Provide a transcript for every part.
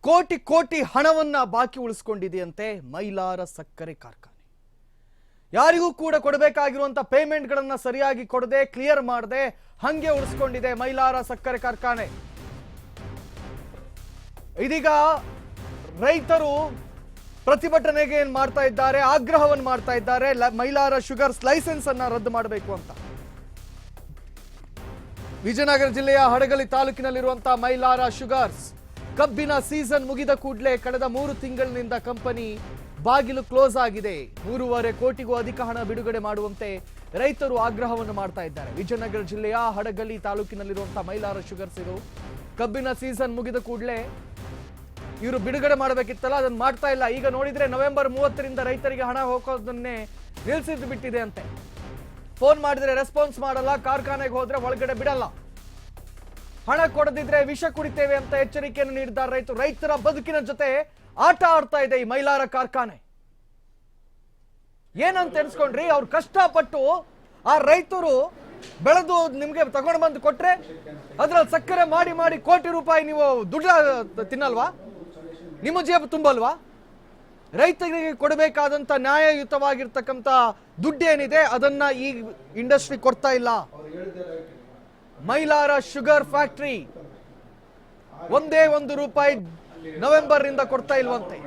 ಕೋಟಿ ಕೋಟಿ ಹಣವನ್ನ ಬಾಕಿ ಉಳಿಸಿಕೊಂಡಿದೆಯಂತೆ ಮೈಲಾರ ಸಕ್ಕರೆ ಕಾರ್ಖಾನೆ. ಯಾರಿಗೂ ಕೂಡ ಕೊಡಬೇಕಾಗಿರುವಂತ ಪೇಮೆಂಟ್ಗಳನ್ನ ಸರಿಯಾಗಿ ಕೊಡದೆ ಕ್ಲಿಯರ್ ಮಾಡದೆ ಹಂಗೆ ಉಳಿಸಿಕೊಂಡಿದೆ ಮೈಲಾರ ಸಕ್ಕರೆ ಕಾರ್ಖಾನೆ. ಇದೀಗ ರೈತರು ಪ್ರತಿಭಟನೆಗೆ ಏನ್ ಮಾಡ್ತಾ ಇದ್ದಾರೆ, ಆಗ್ರಹವನ್ನು ಮಾಡ್ತಾ ಇದ್ದಾರೆ. ಮೈಲಾರ ಶುಗರ್ಸ್ ಲೈಸೆನ್ಸ್ ಅನ್ನ ರದ್ದು ಮಾಡಬೇಕು ಅಂತ. ವಿಜಯನಗರ ಜಿಲ್ಲೆಯ ಹಡಗಲಿ ತಾಲೂಕಿನಲ್ಲಿರುವಂತಹ ಮೈಲಾರ ಶುಗರ್ಸ್ ಕಬ್ಬಿನ ಸೀಸನ್ ಮುಗಿದ ಕೂಡಲೇ ಕಳೆದ 3 ತಿಂಗಳಿನಿಂದ ಕಂಪನಿ ಬಾಗಿಲು ಕ್ಲೋಸ್ ಆಗಿದೆ. 3.5 ಕೋಟಿಗೂ ಅಧಿಕ ಹಣ ಬಿಡುಗಡೆ ಮಾಡುವಂತೆ ರೈತರು ಆಗ್ರಹವನ್ನು ಮಾಡ್ತಾ ಇದ್ದಾರೆ. ವಿಜಯನಗರ ಜಿಲ್ಲೆಯ ಹಡಗಲಿ ತಾಲೂಕಿನಲ್ಲಿರುವಂತಹ ಮೈಲಾರ ಶುಗರ್ಸ್ ಇದು ಕಬ್ಬಿನ ಸೀಸನ್ ಮುಗಿದ ಕೂಡಲೇ ಇವರು ಬಿಡುಗಡೆ ಮಾಡಬೇಕಿತ್ತಲ್ಲ, ಅದನ್ನು ಮಾಡ್ತಾ ಇಲ್ಲ. ಈಗ ನೋಡಿದ್ರೆ ನವೆಂಬರ್ 30ರಿಂದ ರೈತರಿಗೆ ಹಣ ಹೋಗೋದನ್ನೇ ನಿಲ್ಲಿಸಿದ್ದು ಬಿಟ್ಟಿದೆ ಅಂತೆ. ಫೋನ್ ಮಾಡಿದ್ರೆ ರೆಸ್ಪಾನ್ಸ್ ಮಾಡಲ್ಲ, ಕಾರ್ಖಾನೆಗೆ ಹೋದ್ರೆ ಒಳಗಡೆ ಬಿಡಲ್ಲ. ಹಣ ಕೊಡದಿದ್ರೆ ವಿಷ ಕುಡಿತೇವೆ ಅಂತ ಎಚ್ಚರಿಕೆಯನ್ನು ನೀಡಿದ್ದಾರೆ ರೈತರು. ರೈತರ ಬದುಕಿನ ಜೊತೆ ಆಟ ಆಡ್ತಾ ಇದೆ ಈ ಮೈಲಾರ ಕಾರ್ಖಾನೆ. ಏನಂತ ಎನ್ಸ್ಕೊಂಡ್ರಿ, ಅವ್ರು ಕಷ್ಟಪಟ್ಟು ಆ ರೈತರು ಬೆಳೆದು ನಿಮ್ಗೆ ತಗೊಂಡು ಬಂದು ಕೊಟ್ರೆ ಅದ್ರಲ್ಲಿ ಸಕ್ಕರೆ ಮಾಡಿ ಮಾಡಿ ಕೋಟಿ ರೂಪಾಯಿ ನೀವು ದುಡ್ಡು ತಿನ್ನಲ್ವಾ? ನಿಮ್ಮ ಜೇಬು ತುಂಬಲ್ವಾ? ರೈತರಿಗೆ ಕೊಡಬೇಕಾದಂತ ನ್ಯಾಯಯುತವಾಗಿರ್ತಕ್ಕಂಥ ದುಡ್ಡೇನಿದೆ ಅದನ್ನ ಈ ಇಂಡಸ್ಟ್ರಿ ಕೊಡ್ತಾ ಇಲ್ಲ. ಮೈಲಾರ ಶುಗರ್ ಫ್ಯಾಕ್ಟರಿ ಒಂದೇ ₹1 ನವೆಂಬರ್ ರಿಂದ ಕೊಡ್ತಾ ಇಲ್ವಂತೆ.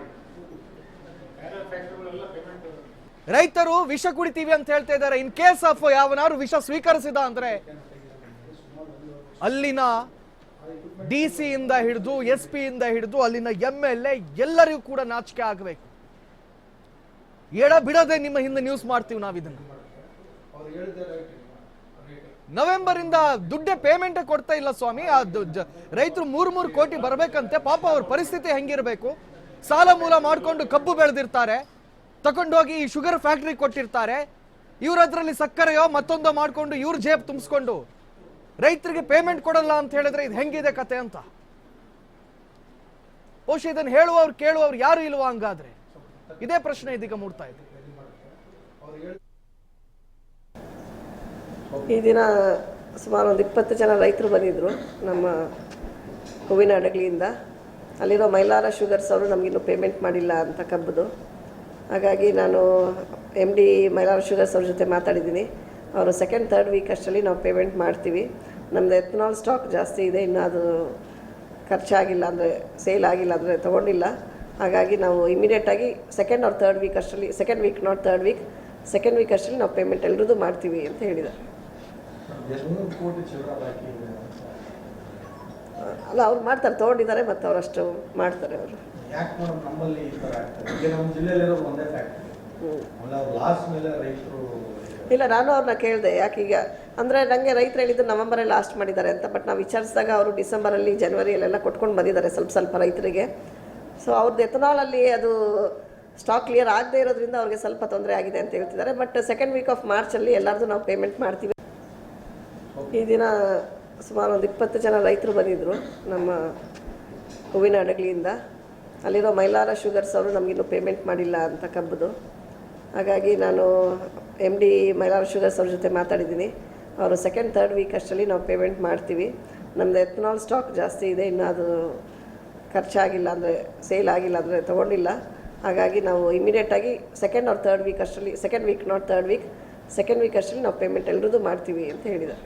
ರೈತರು ವಿಷ ಕುಡಿತೀವಿ ಅಂತ ಹೇಳ್ತಾ ಇದ್ದಾರೆ. ಇನ್ ಕೇಸ್ ಆಫ್ ಯಾವನಾರು ವಿಷ ಸ್ವೀಕರಿಸಿದ ಅಂದ್ರೆ ಅಲ್ಲಿನ DC ಇಂದ ಹಿಡಿದು SP ಇಂದ ಹಿಡಿದು ಅಲ್ಲಿನ MLA ಎಲ್ಲರಿಗೂ ಕೂಡ ನಾಚಿಕೆ ಆಗಬೇಕು. ಎಡ ಬಿಡದೆ ನಿಮ್ಮ ಹಿಂದೆ ನ್ಯೂಸ್ ಮಾಡ್ತೀವಿ ನಾವು ಇದನ್ನ. ನವೆಂಬರ್ ಇಂದ ದುಡ್ಡೇ ಪೇಮೆಂಟ್ ಕೊಡ್ತಾ ಇಲ್ಲ ಸ್ವಾಮಿ. ರೈತರು 3 ಕೋಟಿ ಬರ್ಬೇಕಂತೆ. ಪಾಪ ಅವ್ರ ಪರಿಸ್ಥಿತಿ ಹೆಂಗಿರ್ಬೇಕು? ಸಾಲ ಮೂಲ ಮಾಡ್ಕೊಂಡು ಕಬ್ಬು ಬೆಳೆದಿರ್ತಾರೆ, ತಕೊಂಡೋಗಿ ಈ ಶುಗರ್ ಫ್ಯಾಕ್ಟರಿ ಕೊಟ್ಟಿರ್ತಾರೆ. ಇವ್ರ ಅದ್ರಲ್ಲಿ ಸಕ್ಕರೆಯೋ ಮತ್ತೊಂದೋ ಮಾಡ್ಕೊಂಡು ಇವ್ರ ಜೇಬ್ ತುಂಬಿಸ್ಕೊಂಡು ರೈತರಿಗೆ ಪೇಮೆಂಟ್ ಕೊಡಲ್ಲ ಅಂತ ಹೇಳಿದ್ರೆ ಇದು ಹೆಂಗಿದೆ ಕತೆ ಅಂತ. ಬಹುಶಃ ಇದನ್ನು ಹೇಳುವವ್ರು ಕೇಳುವವ್ರು ಯಾರು ಇಲ್ವಾ ಹಂಗಾದ್ರೆ? ಇದೇ ಪ್ರಶ್ನೆ ಇದೀಗ ಮೂಡ್ತಾ ಇದೆ. ಈ ದಿನ ಸುಮಾರು ಒಂದು 20 ಜನ ರೈತರು ಬಂದಿದ್ದರು ನಮ್ಮ ಹೂವಿನ ಹಡಗಲಿಯಿಂದ. ಅಲ್ಲಿರೋ ಮೈಲಾರ ಶುಗರ್ಸ್ ಅವರು ನಮಗಿನ್ನೂ ಪೇಮೆಂಟ್ ಮಾಡಿಲ್ಲ ಅಂತ ಕಬ್ಬದು. ಹಾಗಾಗಿ ನಾನು MD ಮೈಲಾರ ಶುಗರ್ಸ್ ಅವ್ರ ಜೊತೆ ಮಾತಾಡಿದ್ದೀನಿ. ಅವರು 2nd 3rd ವೀಕ್ ಅಷ್ಟರಲ್ಲಿ ನಾವು ಪೇಮೆಂಟ್ ಮಾಡ್ತೀವಿ. ನಮ್ಮದು ಎಥನಾಲ್ ಸ್ಟಾಕ್ ಜಾಸ್ತಿ ಇದೆ, ಇನ್ನೂ ಅದು ಖರ್ಚಾಗಿಲ್ಲ ಅಂದರೆ ಸೇಲ್ ಆಗಿಲ್ಲ ಅಂದರೆ ತೊಗೊಂಡಿಲ್ಲ. ಹಾಗಾಗಿ ನಾವು ಇಮಿಡಿಯೇಟಾಗಿ 2nd or 3rd ವೀಕ್ ಅಷ್ಟರಲ್ಲಿ, 2nd weak not 3rd weak, 2nd weak ಅಷ್ಟರಲ್ಲಿ ನಾವು ಪೇಮೆಂಟ್ ಎಲ್ಲರದ್ದು ಮಾಡ್ತೀವಿ ಅಂತ ಹೇಳಿದ್ದಾರೆ. ಅಲ್ಲ, ಅವ್ರು ಮಾಡ್ತಾರೆ, ತೊಗೊಂಡಿದ್ದಾರೆ ಮತ್ತು ಅವರಷ್ಟು ಮಾಡ್ತಾರೆ ಅವರು. ಇಲ್ಲ, ನಾನು ಅವ್ರನ್ನ ಕೇಳಿದೆ ಯಾಕೀಗ ಅಂದರೆ ನನಗೆ ರೈತರು ಹೇಳಿದ್ದು ನವೆಂಬರಲ್ಲಿ ಲಾಸ್ಟ್ ಮಾಡಿದ್ದಾರೆ ಅಂತ. ಬಟ್ ನಾವು ವಿಚಾರಿಸಿದಾಗ ಅವರು ಡಿಸೆಂಬರಲ್ಲಿ ಜನವರಿಯಲ್ಲೆಲ್ಲ ಕೊಟ್ಕೊಂಡು ಬಂದಿದ್ದಾರೆ ಸ್ವಲ್ಪ ರೈತರಿಗೆ. ಸೊ ಅವ್ರದ್ದು ಎಥನಾಲಲ್ಲಿ ಅದು ಸ್ಟಾಕ್ ಕ್ಲಿಯರ್ ಆಗದೆ ಇರೋದ್ರಿಂದ ಅವ್ರಿಗೆ ಸ್ವಲ್ಪ ತೊಂದರೆ ಆಗಿದೆ ಅಂತ ಹೇಳ್ತಿದ್ದಾರೆ. ಬಟ್ 2nd ವೀಕ್ ಆಫ್ ಮಾರ್ಚಲ್ಲಿ ಎಲ್ಲರದ್ದು ನಾವು ಪೇಮೆಂಟ್ ಮಾಡ್ತೀವಿ. ಈ ದಿನ ಸುಮಾರು ಒಂದು 20 ಜನ ರೈತರು ಬಂದಿದ್ದರು ನಮ್ಮ ಹೂವಿನ ಹಡಗಲಿಯಿಂದ. ಅಲ್ಲಿರೋ ಮೈಲಾರ ಶುಗರ್ಸ್ ಅವರು ನಮಗಿನ್ನೂ ಪೇಮೆಂಟ್ ಮಾಡಿಲ್ಲ ಅಂತ ಕಬ್ಬದು. ಹಾಗಾಗಿ ನಾನು MD ಮೈಲಾರ ಶುಗರ್ಸ್ ಅವ್ರ ಜೊತೆ ಮಾತಾಡಿದ್ದೀನಿ. ಅವರು 2nd 3rd ವೀಕ್ ಅಷ್ಟರಲ್ಲಿ ನಾವು ಪೇಮೆಂಟ್ ಮಾಡ್ತೀವಿ. ನಮ್ಮದು ಎಥನಾಲ್ ಸ್ಟಾಕ್ ಜಾಸ್ತಿ ಇದೆ, ಇನ್ನೂ ಅದು ಖರ್ಚಾಗಿಲ್ಲ ಅಂದರೆ ಸೇಲ್ ಆಗಿಲ್ಲ ಅಂದರೆ ತೊಗೊಂಡಿಲ್ಲ. ಹಾಗಾಗಿ ನಾವು ಇಮಿಡಿಯೇಟಾಗಿ 2nd or 3rd ವೀಕ್ ಅಷ್ಟರಲ್ಲಿ, 2nd weak not 3rd weak, 2nd weak ಅಷ್ಟರಲ್ಲಿ ನಾವು ಪೇಮೆಂಟ್ ಎಲ್ಲರದ್ದು ಮಾಡ್ತೀವಿ ಅಂತ ಹೇಳಿದ್ದಾರೆ.